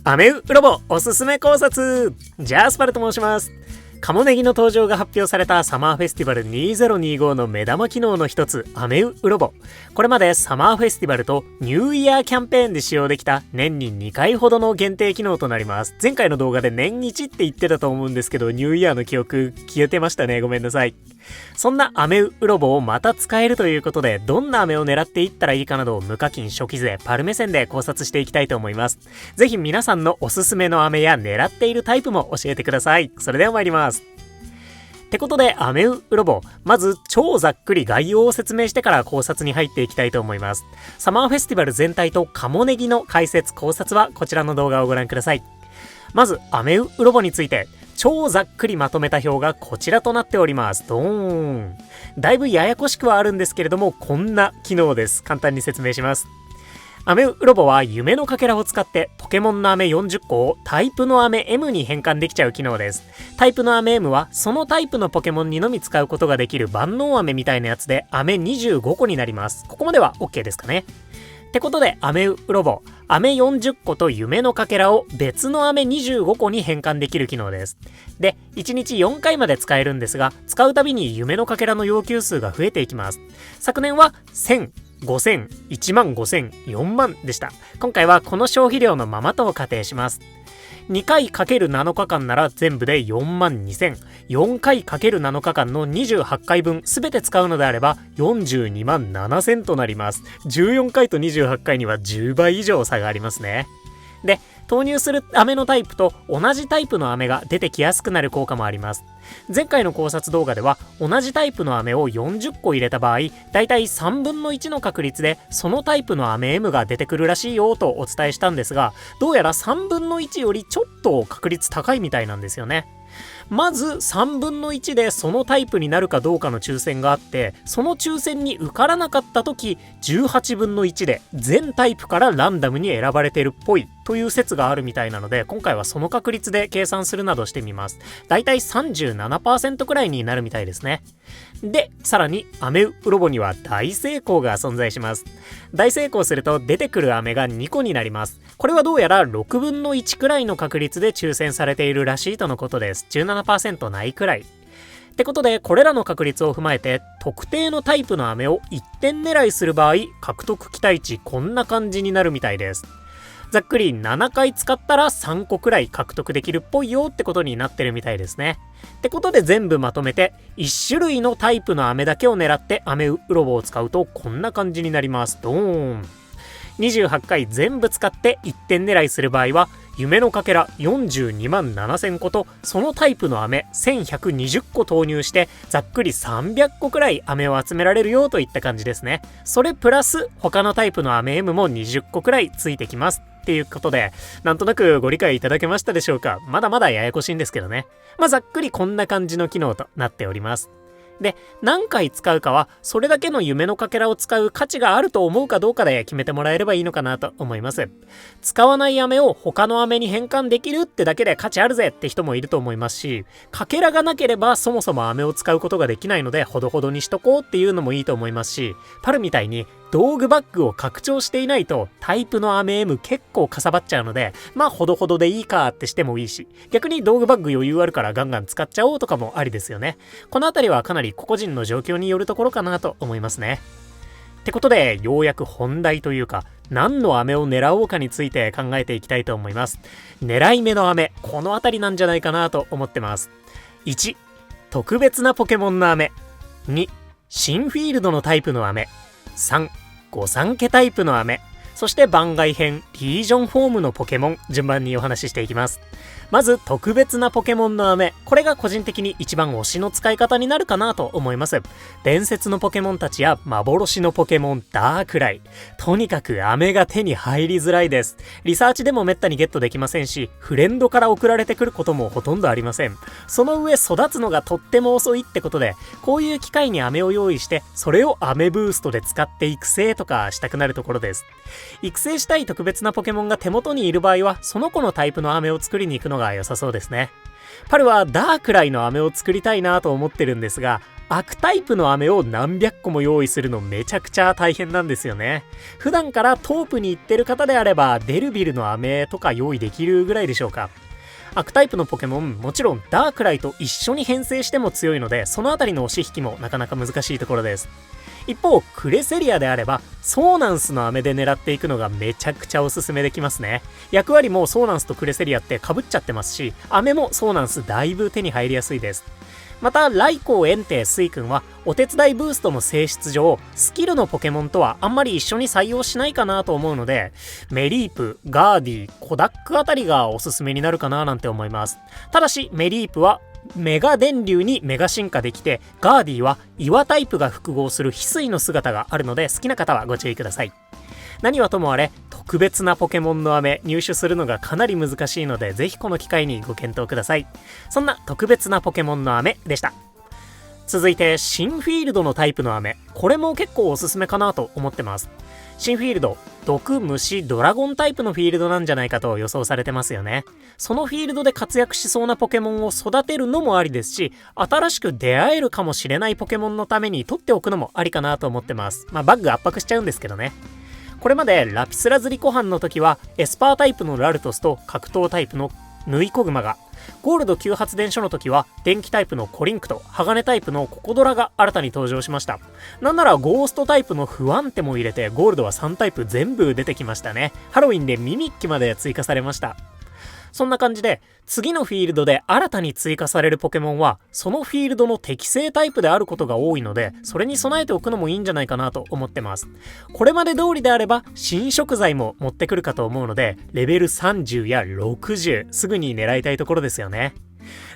アメウロボおすすめ考察、ジャスパルと申します。カモネギの登場が発表されたサマーフェスティバル2025の目玉機能の一つ、アメウロボ。これまでサマーフェスティバルとニューイヤーキャンペーンで使用できた年に2回ほどの限定機能となります。前回の動画で年1って言ってたと思うんですけど、ニューイヤーの記憶消えてましたね。ごめんなさい。そんなアメウロボをまた使えるということで、どんなアメを狙っていったらいいかなどを無課金初期勢パル目線で考察していきたいと思います。ぜひ皆さんのおすすめのアメや狙っているタイプも教えてください。それでは参ります。ってことで、アメウロボ。まず、超ざっくり概要を説明してから考察に入っていきたいと思います。サマーフェスティバル全体とカモネギの解説考察はこちらの動画をご覧ください。まず、アメウロボについて、超ざっくりまとめた表がこちらとなっております。ドーン。だいぶややこしくはあるんですけれども、こんな機能です。簡単に説明します。アメウロボは夢のかけらを使ってポケモンの飴40個をタイプの飴 M に変換できちゃう機能です。タイプの飴 M はそのタイプのポケモンにのみ使うことができる万能飴みたいなやつで飴25個になります。ここまでは OK ですかね。ってことでアメウロボ、飴40個と夢のかけらを別の飴25個に変換できる機能です。で、1日4回まで使えるんですが、使うたびに夢のかけらの要求数が増えていきます。昨年は1000、5000、1万5000、4万でした。今回はこの消費量のままと仮定します。2回 ×7 日間なら全部で4万2000。4回 ×7 日間の28回分すべて使うのであれば42万7000となります。14回と28回には10倍以上差がありますね。で、投入する飴のタイプと同じタイプの飴が出てきやすくなる効果もあります。前回の考察動画では同じタイプの飴を40個入れた場合、だいたい3分の1の確率でそのタイプの飴 M が出てくるらしいよとお伝えしたんですが、どうやら3分の1よりちょっと確率高いみたいなんですよね。まず3分の1でそのタイプになるかどうかの抽選があって、その抽選に受からなかった時18分の1で全タイプからランダムに選ばれてるっぽいという説があるみたいなので、今回はその確率で計算するなどしてみます。だいたい 37% くらいになるみたいですね。で、さらにアメウロボには大成功が存在します。大成功すると出てくる飴が2個になります。これはどうやら6分の1くらいの確率で抽選されているらしいとのことです。17% ないくらい。ってことで、これらの確率を踏まえて特定のタイプの飴を1点狙いする場合、獲得期待値こんな感じになるみたいです。ざっくり7回使ったら3個くらい獲得できるっぽいよってことになってるみたいですね。ってことで全部まとめて1種類のタイプの飴だけを狙ってアメウロボを使うとこんな感じになります。ドーン。28回全部使って1点狙いする場合は夢のかけら42万7000個とそのタイプの飴1120個投入してざっくり300個くらい飴を集められるよといった感じですね。それプラス他のタイプの飴 M も20個くらいついてきますっていうことで、なんとなくご理解いただけましたでしょうか。まだまだややこしいんですけどね。ざっくりこんな感じの機能となっております。で、何回使うかはそれだけの夢のかけらを使う価値があると思うかどうかで決めてもらえればいいのかなと思います。使わない飴を他の飴に変換できるってだけで価値あるぜって人もいると思いますし、かけらがなければそもそも飴を使うことができないのでほどほどにしとこうっていうのもいいと思いますし、パルみたいに道具バッグを拡張していないとタイプの飴 M 結構かさばっちゃうので、ほどほどでいいかってしてもいいし、逆に道具バッグ余裕あるからガンガン使っちゃおうとかもありですよね。このあたりはかなり個々人の状況によるところかなと思いますね。ってことで、ようやく本題というか何の飴を狙おうかについて考えていきたいと思います。狙い目の飴、このあたりなんじゃないかなと思ってます。1、特別なポケモンの飴。2、新フィールドのタイプの飴。3、御三家タイプの飴。そして番外編リージョンフォームのポケモン、順番にお話ししていきます。まず特別なポケモンの飴、これが個人的に一番推しの使い方になるかなと思います。伝説のポケモンたちや幻のポケモンダークライ、とにかく飴が手に入りづらいです。リサーチでもめったにゲットできませんし、フレンドから送られてくることもほとんどありません。その上育つのがとっても遅いってことで、こういう機会に飴を用意してそれを飴ブーストで使って育成とかしたくなるところです。育成したい特別なポケモンが手元にいる場合はその子のタイプの飴を作りに行くのが良さそうですね。パルはダークライの飴を作りたいなと思ってるんですが、悪タイプの飴を何百個も用意するのめちゃくちゃ大変なんですよね。普段からトープに行ってる方であればデルビルの飴とか用意できるぐらいでしょうか。悪タイプのポケモン、もちろんダークライと一緒に編成しても強いので、そのあたりの押し引きもなかなか難しいところです。一方クレセリアであればソーナンスの飴で狙っていくのがめちゃくちゃおすすめできますね。役割もソーナンスとクレセリアって被っちゃってますし、飴もソーナンスだいぶ手に入りやすいです。またライコウ、エンテイ、スイ君はお手伝いブーストの性質上スキルのポケモンとはあんまり一緒に採用しないかなと思うので、メリープ、ガーディ、コダックあたりがおすすめになるかななんて思います。ただしメリープはメガ電流にメガ進化できて、ガーディは岩タイプが複合する翡翠の姿があるので、好きな方はご注意ください。何はともあれ特別なポケモンの飴入手するのがかなり難しいので、ぜひこの機会にご検討ください。そんな特別なポケモンの飴でした。続いてシンフィールドのタイプの飴、これも結構おすすめかなと思ってます。シンフィールド、毒、虫、ドラゴンタイプのフィールドなんじゃないかと予想されてますよね。そのフィールドで活躍しそうなポケモンを育てるのもありですし、新しく出会えるかもしれないポケモンのために取っておくのもありかなと思ってます。バッグ圧迫しちゃうんですけどね。これまでラピスラズリコハンの時はエスパータイプのラルトスと格闘タイプのヌイコグマが、ゴールド急発電所の時は電気タイプのコリンクと鋼タイプのココドラが新たに登場しました。なんならゴーストタイプの不安定も入れてゴールドは3タイプ全部出てきましたね。ハロウィンでミミッキまで追加されました。そんな感じで次のフィールドで新たに追加されるポケモンはそのフィールドの適正タイプであることが多いので、それに備えておくのもいいんじゃないかなと思ってます。これまで通りであれば新食材も持ってくるかと思うので、レベル30や60すぐに狙いたいところですよね。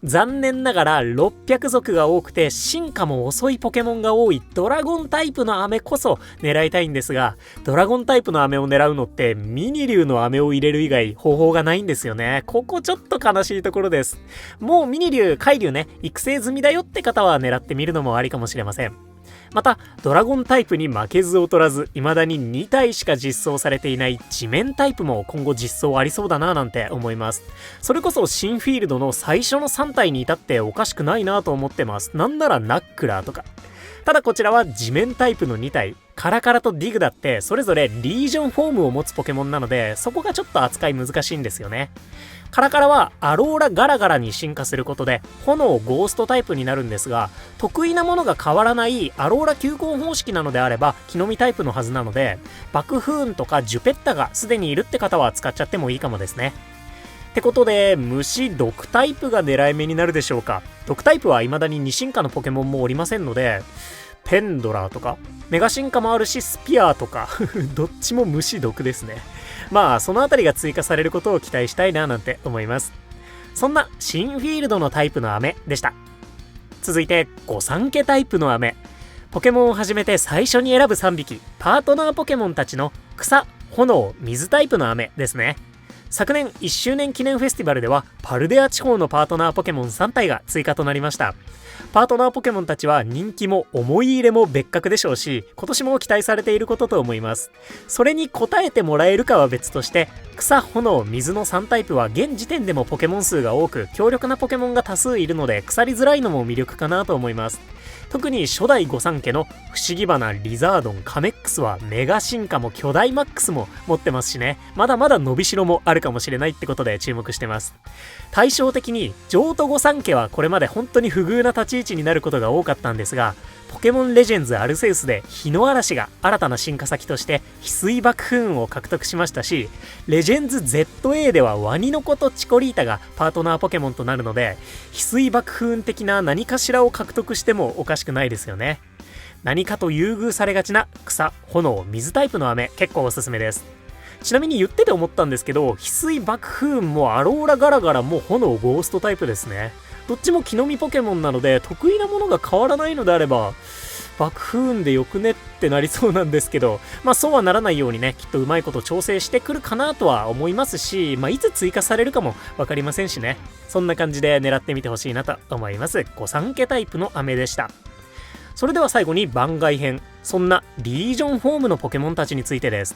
残念ながら600族が多くて進化も遅いポケモンが多いドラゴンタイプの飴こそ狙いたいんですが、ドラゴンタイプの飴を狙うのってミニ竜の飴を入れる以外方法がないんですよね。ここちょっと悲しいところです。もうミニ竜、海竜ね、育成済みだよって方は狙ってみるのもありかもしれません。またドラゴンタイプに負けず劣らず未だに2体しか実装されていない地面タイプも今後実装ありそうだななんて思います。それこそ新フィールドの最初の3体に至っておかしくないなと思ってます。なんならナックラーとか。ただこちらは地面タイプの2体、カラカラとディグだってそれぞれリージョンフォームを持つポケモンなので、そこがちょっと扱い難しいんですよね。カラカラはアローラガラガラに進化することで炎ゴーストタイプになるんですが、得意なものが変わらないアローラ球根方式なのであれば木の実タイプのはずなので、爆風雲とかジュペッタがすでにいるって方は使っちゃってもいいかもですね。ってことで虫、毒タイプが狙い目になるでしょうか。毒タイプは未だに2進化のポケモンもおりませんので、ペンドラーとかメガ進化もあるしスピアーとかどっちも虫毒ですね。そのあたりが追加されることを期待したいななんて思います。そんな新フィールドのタイプの飴でした。続いて御三家タイプの飴、ポケモンを始めて最初に選ぶ3匹パートナーポケモンたちの草、炎、水タイプの飴ですね。昨年1周年記念フェスティバルではパルデア地方のパートナーポケモン3体が追加となりました。パートナーポケモンたちは人気も思い入れも別格でしょうし、今年も期待されていることと思います。それに応えてもらえるかは別として、草、炎、水の3タイプは現時点でもポケモン数が多く強力なポケモンが多数いるので腐りづらいのも魅力かなと思います。特に初代御三家の不思議花、リザードン、カメックスはメガ進化も巨大マックスも持ってますしね、まだまだ伸びしろもあるかもしれないってことで注目してます。対照的に譲渡御三家はこれまで本当に不遇な立ち位置になることが多かったんですが、ポケモンレジェンズアルセウスで火の嵐が新たな進化先として翡翠爆風雲を獲得しましたし、レジェンズ ZA ではワニノコとチコリータがパートナーポケモンとなるので、翡翠爆風雲的な何かしらを獲得してもおかしくないですよね。何かと優遇されがちな草、炎、水タイプの飴結構おすすめです。ちなみに言ってて思ったんですけど、翡翠爆風雲もアローラガラガラも炎ゴーストタイプですね。どっちも木の実ポケモンなので得意なものが変わらないのであれば爆風雲でよくねってなりそうなんですけど、そうはならないようにね、きっとうまいこと調整してくるかなとは思いますし、いつ追加されるかも分かりませんしね。そんな感じで狙ってみてほしいなと思います。御三家タイプの飴でした。それでは最後に番外編、そんなリージョンフォームのポケモンたちについてです。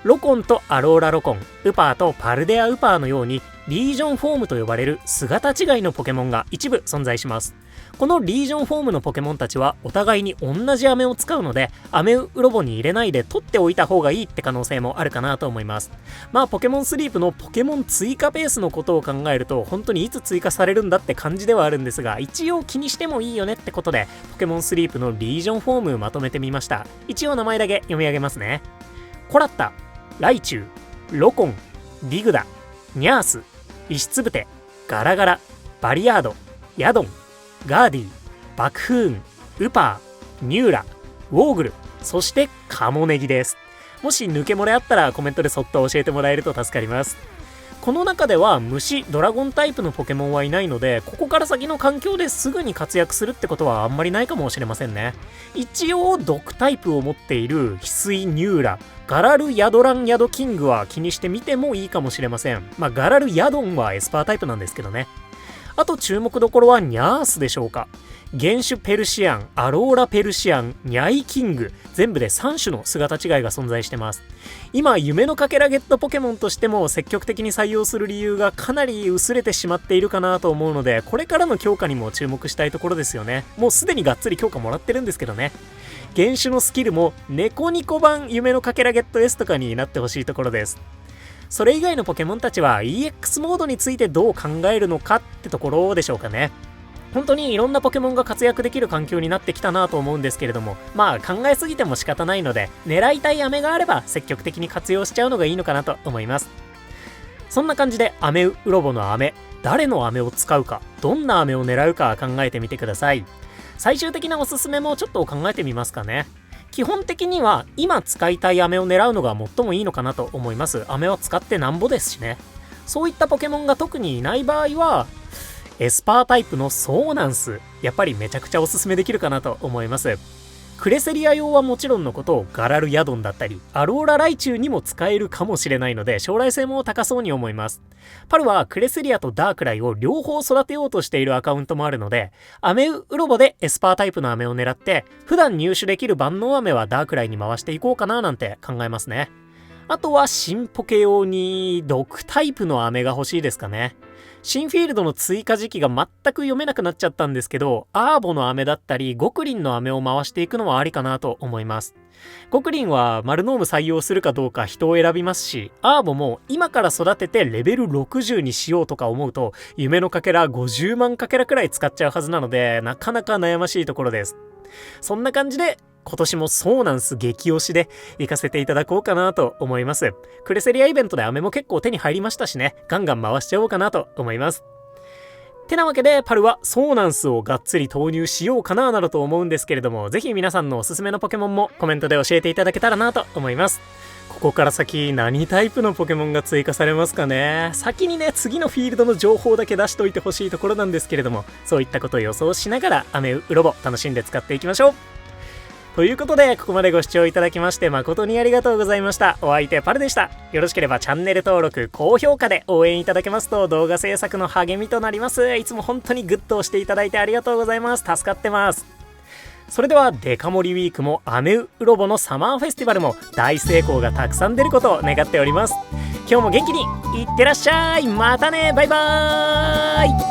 ロコンとアローラロコン、ウパーとパルデアウパーのようにリージョンフォームと呼ばれる姿違いのポケモンが一部存在します。このリージョンフォームのポケモンたちはお互いに同じ飴を使うので、飴ウロボに入れないで取っておいた方がいいって可能性もあるかなと思います。まあポケモンスリープのポケモン追加ペースのことを考えると本当にいつ追加されるんだって感じではあるんですが、一応気にしてもいいよねってことでポケモンスリープのリージョンフォームまとめてみました。一応名前だけ読み上げますね。コラッタ、ライチュウ、ロコン、ディグダ、ニャース、石つぶて、ガラガラ、バリヤード、ヤドン、ガーディ、バクフーン、ウパー、ニューラ、ウォーグル、そしてカモネギです。もし抜け漏れあったらコメントでそっと教えてもらえると助かります。この中では虫、ドラゴンタイプのポケモンはいないので、ここから先の環境ですぐに活躍するってことはあんまりないかもしれませんね。一応毒タイプを持っている翡翠ニューラ、ガラルヤドランヤドキングは気にしてみてもいいかもしれません。まあガラルヤドンはエスパータイプなんですけどね。あと注目どころはニャースでしょうか。原種ペルシアン、アローラペルシアン、ニャイキング、全部で3種の姿違いが存在してます。今夢のかけらゲットポケモンとしても積極的に採用する理由がかなり薄れてしまっているかなと思うので、これからの強化にも注目したいところですよね。もうすでにがっつり強化もらってるんですけどね。原種のスキルもネコニコ版夢のかけらゲット S とかになってほしいところです。それ以外のポケモンたちは EX モードについてどう考えるのかってところでしょうかね。本当にいろんなポケモンが活躍できる環境になってきたなと思うんですけれども、まあ考えすぎても仕方ないので、狙いたい飴があれば積極的に活用しちゃうのがいいのかなと思います。そんな感じで飴ウロボの飴、誰の飴を使うか、どんな飴を狙うか考えてみてください。最終的なおすすめもちょっと考えてみますかね。基本的には今使いたい飴を狙うのが最もいいのかなと思います。飴は使ってなんぼですしね。そういったポケモンが特にいない場合はエスパータイプのソーナンス、やっぱりめちゃくちゃおすすめできるかなと思います。クレセリア用はもちろんのこと、ガラルヤドンだったりアローラライチュウにも使えるかもしれないので、将来性も高そうに思います。パルはクレセリアとダークライを両方育てようとしているアカウントもあるので、アメウロボでエスパータイプのアメを狙って、普段入手できる万能アメはダークライに回していこうかななんて考えますね。あとは新ポケ用に毒タイプのアメが欲しいですかね。新フィールドの追加時期が全く読めなくなっちゃったんですけど、アーボの飴だったりゴクリンの飴を回していくのはありかなと思います。ゴクリンはマルノーム採用するかどうか人を選びますし、アーボも今から育ててレベル60にしようとか思うと、夢のかけら50万かけらくらい使っちゃうはずなので、なかなか悩ましいところです。そんな感じで今年もソーナンス激推しで行かせていただこうかなと思います。クレセリアイベントで飴も結構手に入りましたしね、ガンガン回しちゃおうかなと思います。てなわけでパルはソーナンスをがっつり投入しようかななどと思うんですけれども、ぜひ皆さんのおすすめのポケモンもコメントで教えていただけたらなと思います。ここから先何タイプのポケモンが追加されますかね。先にね、次のフィールドの情報だけ出しといてほしいところなんですけれども、そういったことを予想しながらアメウロボ楽しんで使っていきましょう。ということで、ここまでご視聴いただきまして誠にありがとうございました。お相手パルでした。よろしければチャンネル登録、高評価で応援いただけますと動画制作の励みとなります。いつも本当にグッと押していただいてありがとうございます。助かってます。それではデカ盛りウィークもアメウロボのサマーフェスティバルも大成功がたくさん出ることを願っております。今日も元気にいってらっしゃい。またね、バイバーイ。